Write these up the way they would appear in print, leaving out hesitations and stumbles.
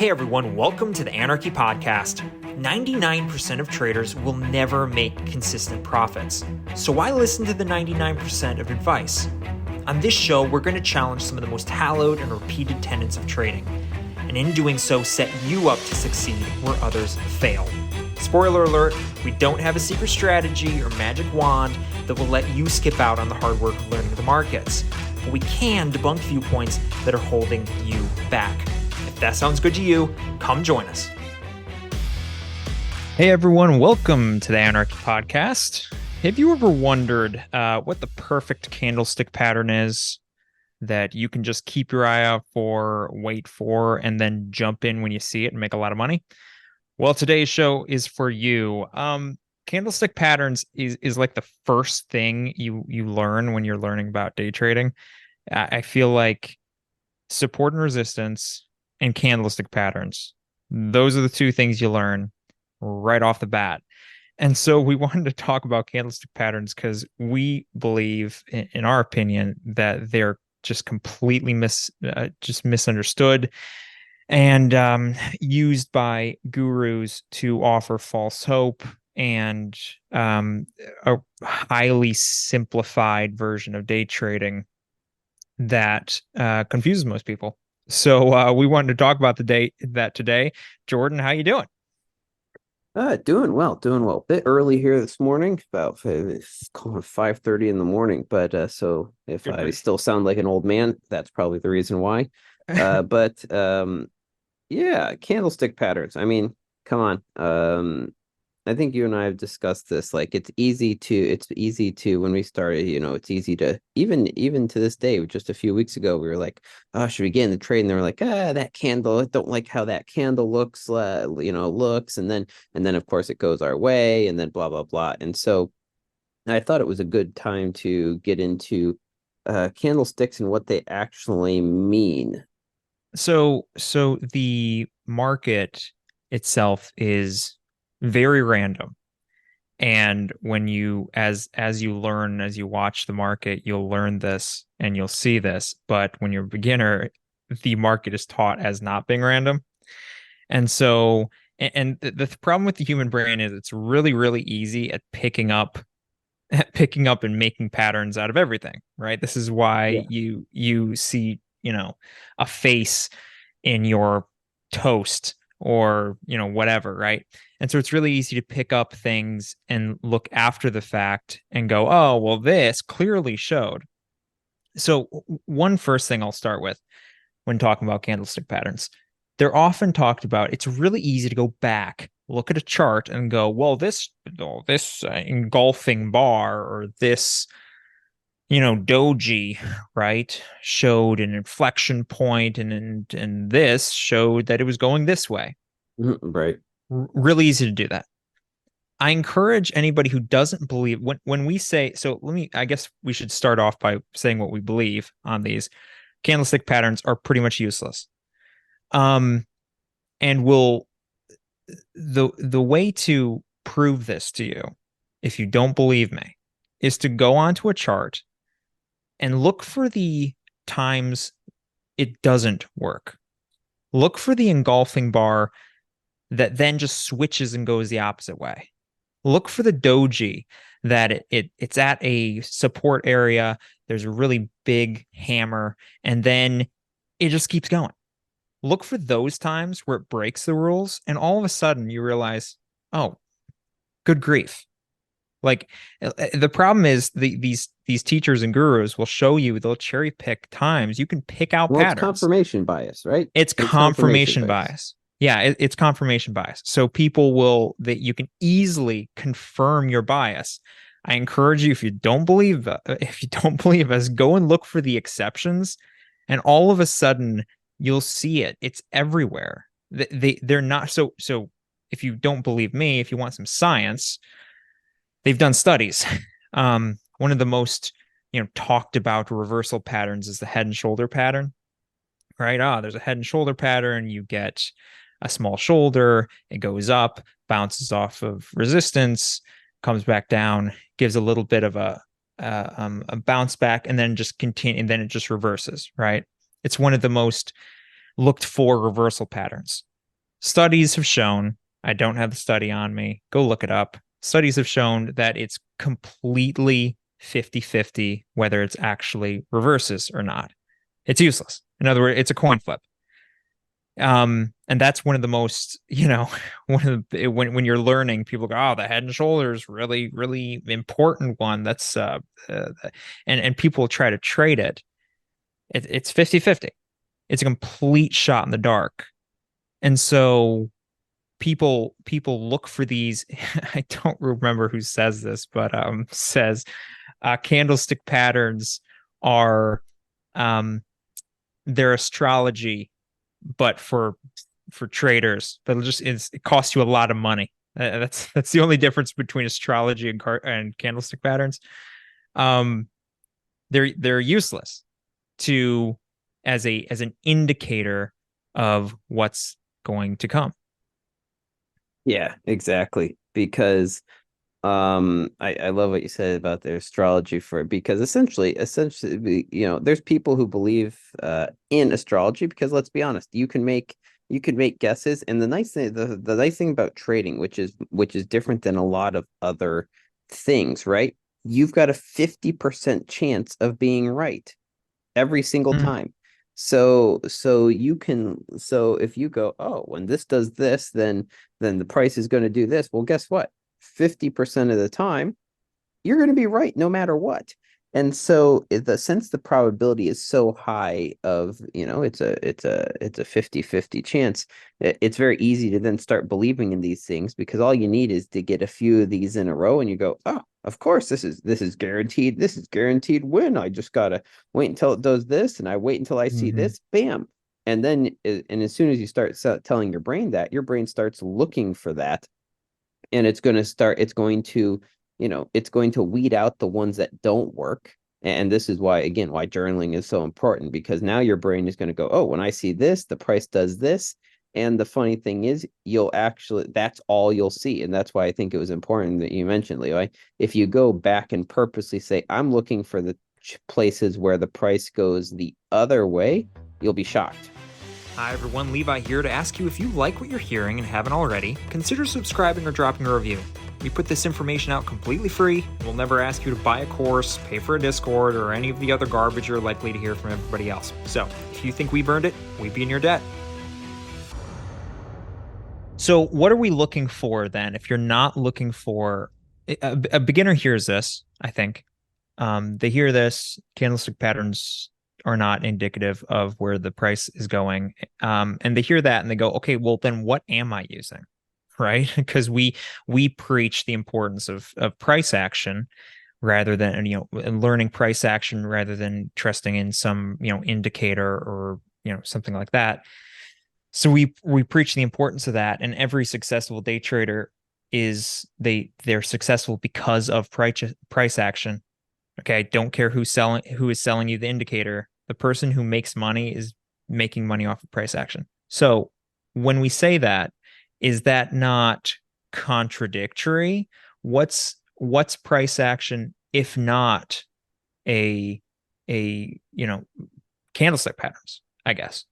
Hey everyone, welcome to the Anarchy Podcast. 99% of traders will never make consistent profits. So why listen to the 99% of advice? On this show, we're going to challenge some of the most hallowed and repeated tenets of trading. And in doing so, set you up to succeed where others fail. Spoiler alert, we don't have a secret strategy or magic wand that will let you skip out on the hard work of learning the markets. But we can debunk viewpoints that are holding you back. If that sounds good to you, come join us. Hey everyone, welcome to the Anarchy Podcast. Have you ever wondered what the perfect candlestick pattern is that you can just keep your eye out for, wait for, and then jump in when you see it and make a lot of money? Well, today's show is for you. Candlestick patterns is like the first thing you learn when you're learning about day trading. I feel like support and resistance and candlestick patterns, those are the two things you learn right off the bat. And so we wanted to talk about candlestick patterns because we believe, in our opinion, that they're just completely misunderstood and used by gurus to offer false hope and a highly simplified version of day trading that confuses most people. So we wanted to talk about that today. Jordan, how you doing? Doing well. Bit early here this morning, about 5:30 in the morning. But so if I still sound like an old man, that's probably the reason why. But yeah, candlestick patterns. I mean, come on. I think you and I have discussed this. Like, it's easy to when we started, it's easy to even to this day. Just a few weeks ago, we were like, oh, should we get in the trade? And they were like, that candle, I don't like how that candle looks, and then of course it goes our way, and then blah blah blah. And so I thought it was a good time to get into candlesticks and what they actually mean. So the market itself is very random. And when you, as you learn, as you watch the market, you'll learn this and you'll see this. But when you're a beginner, the market is taught as not being random. And so, and the problem with the human brain is it's really, really easy at picking up and making patterns out of everything, right? This is why you see, a face in your toast or, whatever, right? And so it's really easy to pick up things and look after the fact and go, oh, well, this clearly showed. So one first thing I'll start with when talking about candlestick patterns, they're often talked about. It's really easy to go back, look at a chart and go, well, this engulfing bar or this, doji, right, showed an inflection point and this showed that it was going this way. Right. Really easy to do that. I encourage anybody who doesn't believe when we say, I guess we should start off by saying what we believe on these. Candlestick patterns are pretty much useless. And the way to prove this to you, if you don't believe me, is to go onto a chart and look for the times it doesn't work. Look for the engulfing bar that then just switches and goes the opposite way. Look for the doji that it's at a support area. There's a really big hammer, and then it just keeps going. Look for those times where it breaks the rules, and all of a sudden you realize, oh, good grief. Like, the problem is these teachers and gurus will show you, they'll cherry pick times. You can pick out patterns. It's confirmation bias, right? It's confirmation bias. Yeah, it's confirmation bias. So that you can easily confirm your bias. I encourage you, if you don't believe us, go and look for the exceptions, and all of a sudden you'll see it. It's everywhere. They're not so. If you don't believe me, if you want some science, they've done studies. One of the most talked about reversal patterns is the head and shoulder pattern. Right? There's a head and shoulder pattern. You get a small shoulder, it goes up, bounces off of resistance, comes back down, gives a little bit of a bounce back, and then just continue, and then it just reverses, right? It's one of the most looked for reversal patterns. Studies have shown, I don't have the study on me, go look it up. Studies have shown that it's completely 50-50 whether it's actually reverses or not. It's useless. In other words, it's a coin flip. And that's one of the most, one of the when you're learning, people go, oh, the head and shoulders, really, really important one. That's and people try to trade it. It's 50-50. It's a complete shot in the dark. And so people look for these. I don't remember who says this, but says candlestick patterns are their astrology, but for traders. But it costs you a lot of money. That's the only difference between astrology and candlestick patterns. Um, they're useless to as an indicator of what's going to come. Yeah, exactly. Because I love what you said about their astrology for it, because essentially there's people who believe in astrology, because let's be honest, you can make guesses. And the nice thing about trading, which is different than a lot of other things, right? You've got a 50% chance of being right every single Mm, time. So if you go, oh, when this does this, then the price is going to do this. Well, guess what? 50% of the time, you're going to be right no matter what. And so since the probability is so high of, it's a 50-50 chance, it's very easy to then start believing in these things, because all you need is to get a few of these in a row and you go, oh, of course, this is guaranteed. This is guaranteed win. I just gotta wait until it does this, and I wait until I see mhm. this, bam. And as soon as you start telling your brain that, your brain starts looking for that, and it's going to weed out the ones that don't work. And this is why, again, why journaling is so important, because now your brain is going to go, oh, when I see this, the price does this. And the funny thing is, that's all you'll see. And that's why I think it was important that you mentioned, Leo. If you go back and purposely say, I'm looking for the places where the price goes the other way, you'll be shocked. Hi everyone, Levi here to ask you, if you like what you're hearing and haven't already, consider subscribing or dropping a review. We put this information out completely free, and we'll never ask you to buy a course, pay for a Discord, or any of the other garbage you're likely to hear from everybody else. So, if you think we've earned it, we'd be in your debt. So, what are we looking for then? If you're not looking for a beginner hears this, I think. They hear this, candlestick patterns are not indicative of where the price is going. And they hear that and they go, okay, well then what am I using? Right? Because we preach the importance of price action rather than, learning price action rather than trusting in some, indicator or, something like that. So we preach the importance of that, and every successful day trader they're successful because of price action. Okay, I don't care who is selling you the indicator. The person who makes money is making money off of price action. So when we say that, is that not contradictory? What's price action if not a candlestick patterns, I guess.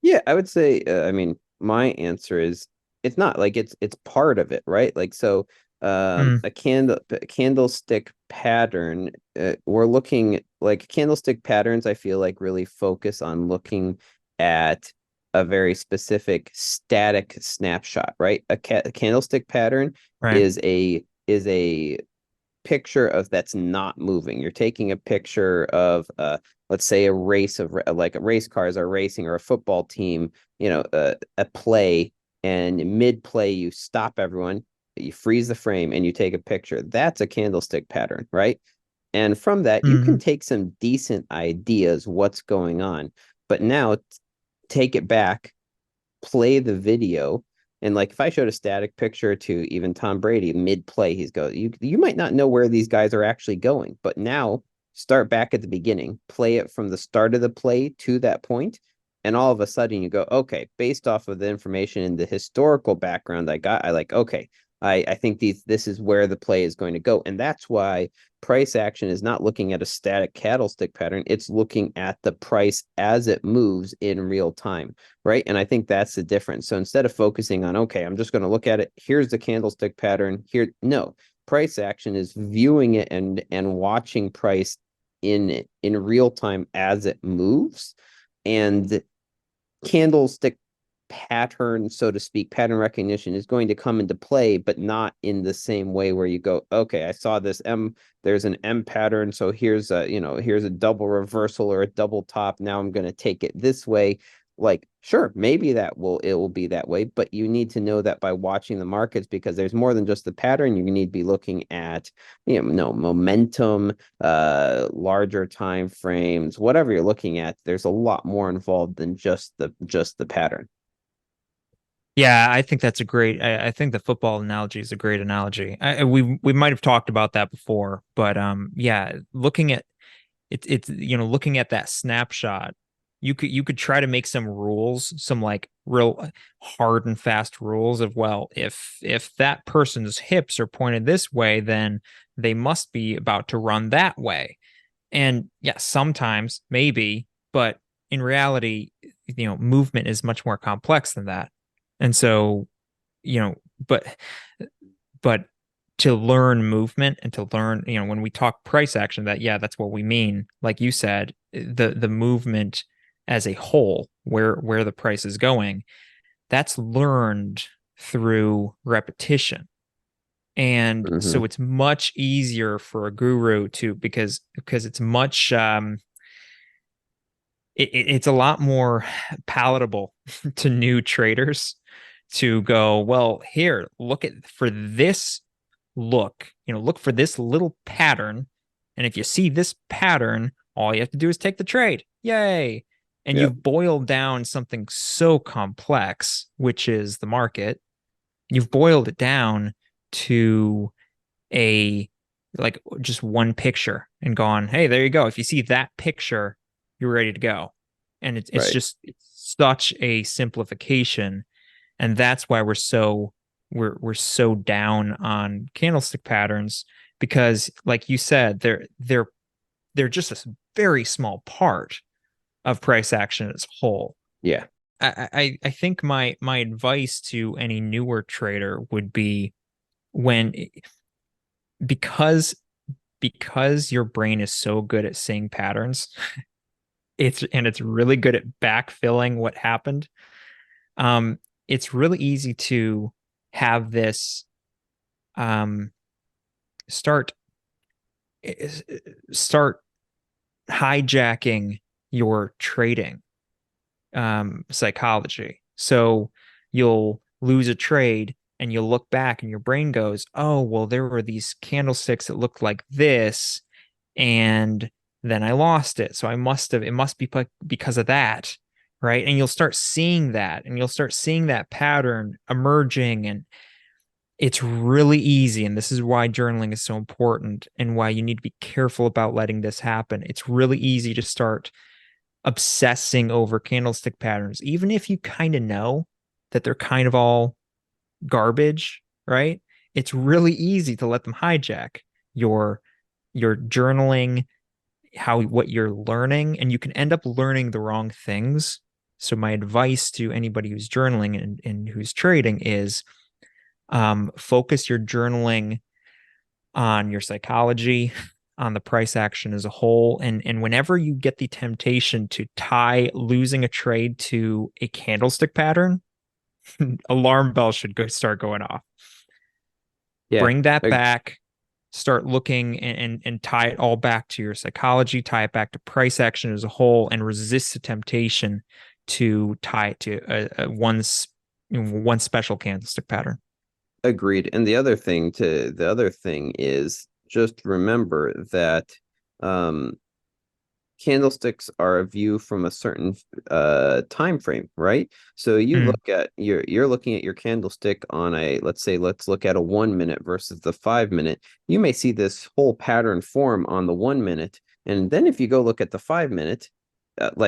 Yeah, I would say, I mean, my answer is it's not like it's part of it, right? Like, so Mm, a candlestick pattern, we're looking like candlestick patterns, I feel like really focus on looking at a very specific static snapshot, right? A candlestick pattern right. is a picture of that's not moving. You're taking a picture of let's say a race of like race cars are racing, or a football team, a play, and mid play you stop everyone, you freeze the frame, and you take a picture. That's a candlestick pattern, right? And from that you can Hmm. take some decent ideas what's going on. But now take it back, play the video, and like if I showed a static picture to even Tom Brady mid play, you might not know where these guys are actually going. But now start back at the beginning, play it from the start of the play to that point, and all of a sudden you go, okay, based off of the information and the historical background I got, I like, okay, I think this is where the play is going to go. And that's why price action is not looking at a static candlestick pattern. It's looking at the price as it moves in real time, right? And I think that's the difference. So instead of focusing on, okay, I'm just going to look at it, here's the candlestick pattern here. No, price action is viewing it and watching price in real time as it moves. And candlestick pattern, so to speak, pattern recognition is going to come into play, but not in the same way where you go, okay, I saw this M, there's an M pattern. So here's here's a double reversal or a double top. Now I'm going to take it this way. Like, sure, maybe it will be that way, but you need to know that by watching the markets, because there's more than just the pattern. You need to be looking at, momentum, larger time frames, whatever you're looking at. There's a lot more involved than just the pattern. Yeah, I think that's a great. I think the football analogy is a great analogy. We might have talked about that before, but yeah, looking at it's looking at that snapshot, you could try to make some rules, some like real hard and fast rules of, well, if that person's hips are pointed this way, then they must be about to run that way. And yeah, sometimes maybe, but in reality, movement is much more complex than that. And so, you know, but but to learn movement and to learn, when we talk price action, that yeah, that's what we mean. Like you said, the movement as a whole, where the price is going, that's learned through repetition. And Mm-hmm. so it's much easier for a guru to, because it's much it's a lot more palatable to new traders to go, well, here, look at for this look for this little pattern. And if you see this pattern, all you have to do is take the trade. Yay. And Yep. you've boiled down something so complex, which is the market. You've boiled it down to a like just one picture and gone, hey, there you go. If you see that picture, you're ready to go. And Right. it's such a simplification. And that's why we're so down on candlestick patterns, because like you said, they're just a very small part of price action as a whole. Yeah. I think my advice to any newer trader would be, when because because your brain is so good at seeing patterns, it's really good at backfilling what happened. Um, it's really easy to have this um start start hijacking your trading psychology. So you'll lose a trade and you'll look back and your brain goes, oh, well, there were these candlesticks that looked like this, and then I lost it. So it must be because of that. Right. And you'll start seeing that, and you'll start seeing that pattern emerging. And it's really easy. And this is why journaling is so important and why you need to be careful about letting this happen. It's really easy to start obsessing over candlestick patterns, even if you kind of know that they're kind of all garbage, right? It's really easy to let them hijack your your journaling, how what you're learning, and you can end up learning the wrong things. So my advice to anybody who's journaling and who's trading is, focus your journaling on your psychology, on the price action as a whole. And whenever you get the temptation to tie losing a trade to a candlestick pattern, alarm bells should start going off. Yeah. Bring that Ag- back, start looking and tie it all back to your psychology, tie it back to price action as a whole, and resist the temptation to tie it to one special candlestick pattern. Agreed. And the other thing is, just remember that um candlesticks are a view from a certain time frame, right? So Mm, you're looking at your candlestick on a, let's look at a 1 minute versus the 5 minute. You may see this whole pattern form on the 1 minute, and then if you go look at the 5 minute,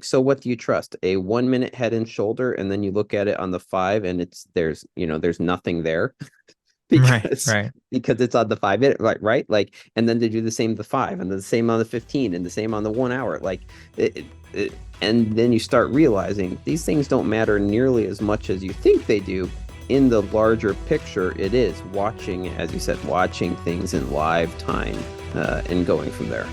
so what do you trust? A 1 minute head and shoulder, and then you look at it on the five, and there's nothing there. Right, because right. it's on the 5 minute, right, like, and then they do the same the 5, and then the same on the 15, and the same on the 1 hour, like and then you start realizing these things don't matter nearly as much as you think they do. In the larger picture, it is watching, as you said, watching things in live time, and going from there.